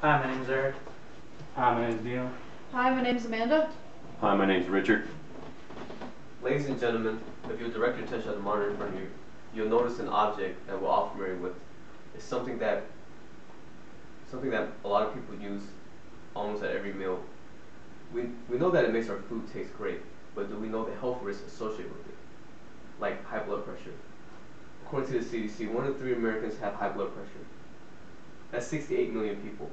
Hi, my name's Eric. Hi, my name is Dion. Hi, my name's Amanda. Hi, my name's Richard. Ladies and gentlemen, if you'll direct your attention at the monitor in front of you, you'll notice an object that we're all familiar with. It's something that a lot of people use almost at every meal. We know that it makes our food taste great, but do we know the health risks associated with it, like high blood pressure? According to the CDC, 1 in 3 Americans have high blood pressure. That's 68 million people.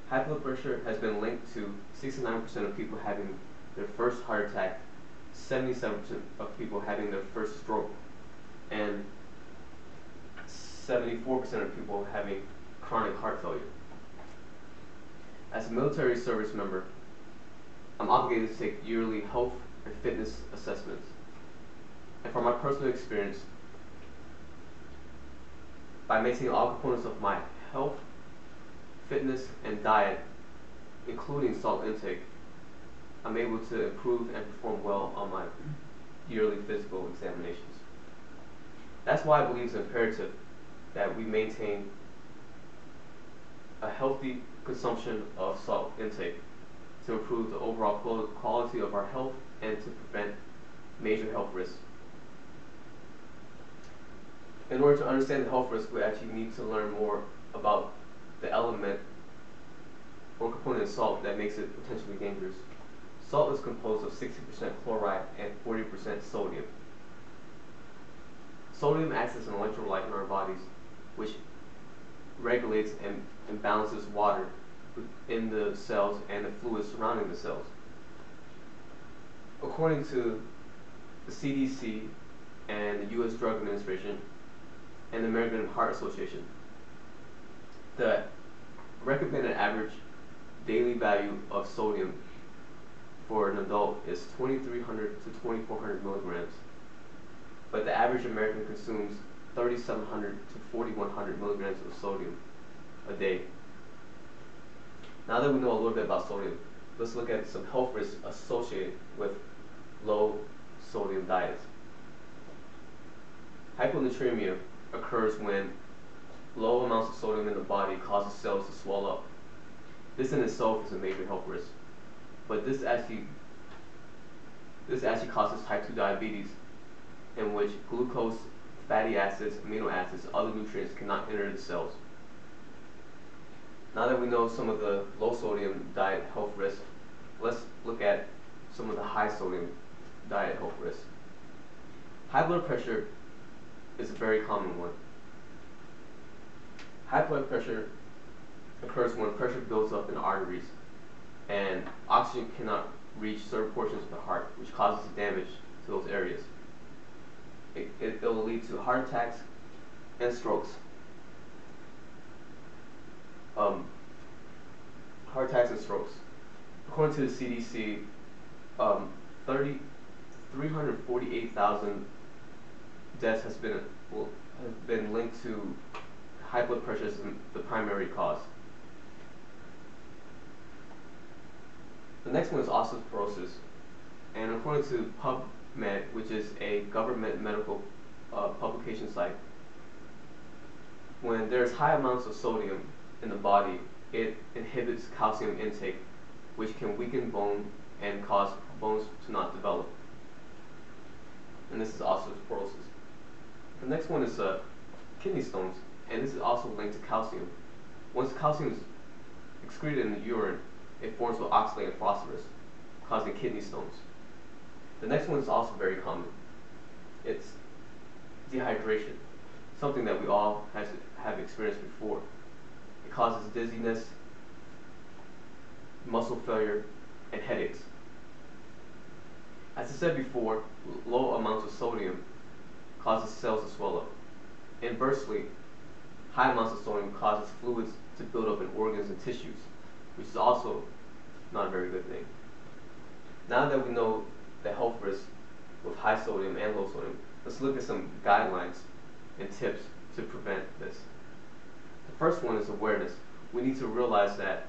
High blood pressure has been linked to 69% of people having their first heart attack, 77% of people having their first stroke, and 74% of people having chronic heart failure. As a military service member, I'm obligated to take yearly health and fitness assessments. And from my personal experience, by maintaining all components of my health, fitness, and diet, including salt intake, I'm able to improve and perform well on my yearly physical examinations. That's why I believe it's imperative that we maintain a healthy consumption of salt intake to improve the overall quality of our health and to prevent major health risks. In order to understand the health risk, we actually need to learn more about the element or component of salt that makes it potentially dangerous. Salt is composed of 60% chloride and 40% sodium. Sodium acts as an electrolyte in our bodies, which regulates and balances water in the cells and the fluids surrounding the cells. According to the CDC and the U.S. Drug Administration and the American Heart Association, the recommended average daily value of sodium for an adult is 2,300 to 2,400 milligrams, but the average American consumes 3,700 to 4,100 milligrams of sodium a day. Now that we know a little bit about sodium, let's look at some health risks associated with low sodium diets. Hyponatremia occurs when low amounts of sodium in the body causes cells to swell up. This in itself is a major health risk, but this actually causes type 2 diabetes, in which glucose, fatty acids, amino acids, other nutrients cannot enter the cells. Now that we know some of the low sodium diet health risks, let's look at some of the high sodium diet health risks. High blood pressure is a very common one. High blood pressure occurs when pressure builds up in arteries and oxygen cannot reach certain portions of the heart, which causes damage to those areas. It will lead to heart attacks and strokes. Heart attacks and strokes. According to the CDC, 348,000 deaths have been linked to high blood pressure as the primary cause. The next one is osteoporosis, and according to PubMed, which is a government medical publication site, when there's high amounts of sodium in the body, it inhibits calcium intake, which can weaken bone and cause bones to not develop. And this is osteoporosis. The next one is kidney stones, and this is also linked to calcium. Once calcium is excreted in the urine, it forms with oxalate and phosphorus, causing kidney stones. The next one is also very common. It's dehydration, something that we all have experienced before. It causes dizziness, muscle failure, and headaches. As I said before, low amounts of sodium causes cells to swell up. Inversely, high amounts of sodium causes fluids to build up in organs and tissues, which is also not a very good thing. Now that we know the health risks with high sodium and low sodium, let's look at some guidelines and tips to prevent this. The first one is awareness. We need to realize that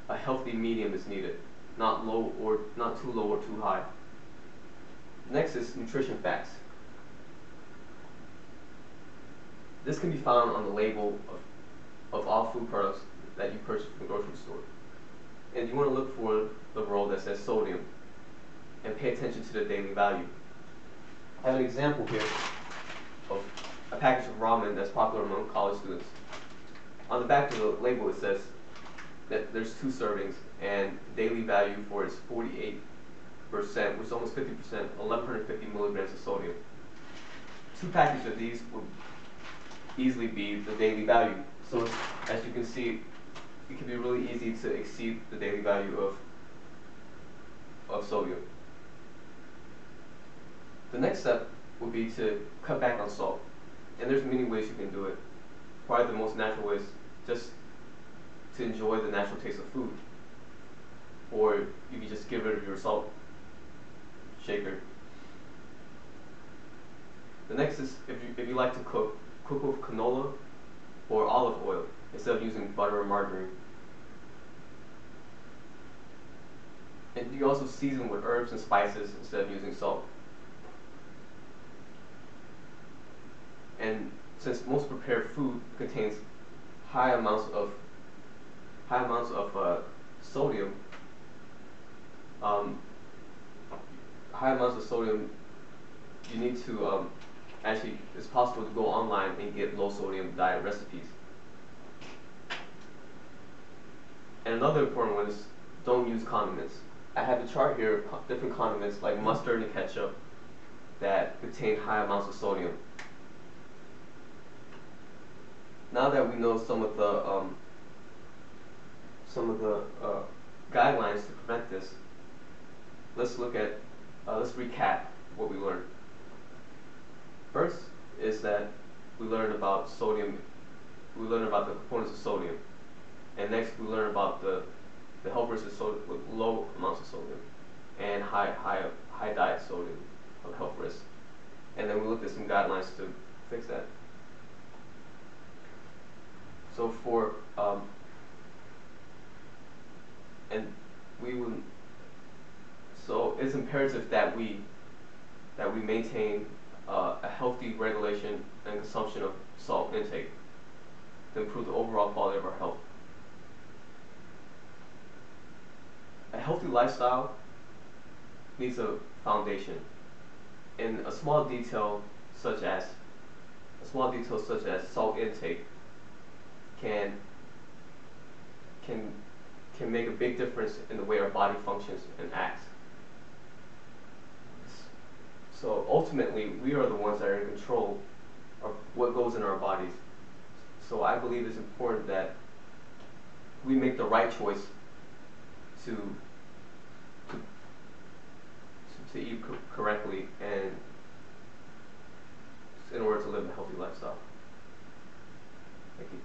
a healthy medium is needed, not too low or too high. Next is nutrition facts. This can be found on the label of all food products that you purchase from the grocery store. And you want to look for the row that says sodium and pay attention to the daily value. I have an example here of a package of ramen that's popular among college students. On the back of the label it says that there's 2 servings and the daily value for it is 48%, which is almost 50%, 1150 milligrams of sodium. 2 packages of these would easily be the daily value. So as you can see, it can be really easy to exceed the daily value of sodium. The next step would be to cut back on salt. And there's many ways you can do it. Probably the most natural way is just to enjoy the natural taste of food. Or you can just get rid of your salt shaker. The next is, if you like to cook with canola or olive oil instead of using butter or margarine. And you can also season with herbs and spices instead of using salt. And since most prepared food contains high amounts of sodium, you need to actually, it's possible to go online and get low sodium diet recipes. And another important one is don't use condiments. I have a chart here of different condiments like mustard and ketchup that contain high amounts of sodium. Now that we know some of the guidelines to prevent this, let's recap what we learned. First is that we learned about sodium. We learned about the components of sodium, and next we learned about the health risks with low amounts of sodium and high diet sodium of health risks. And then we looked at some guidelines to fix that. So so it's imperative that we maintain a healthy regulation and consumption of salt intake to improve the overall quality of our health. A healthy lifestyle needs a foundation, and a small detail such as salt intake can make a big difference in the way our body functions and acts. So ultimately, we are the ones that are in control of what goes in our bodies. So I believe it's important that we make the right choice to eat correctly and in order to live a healthy lifestyle. Thank you.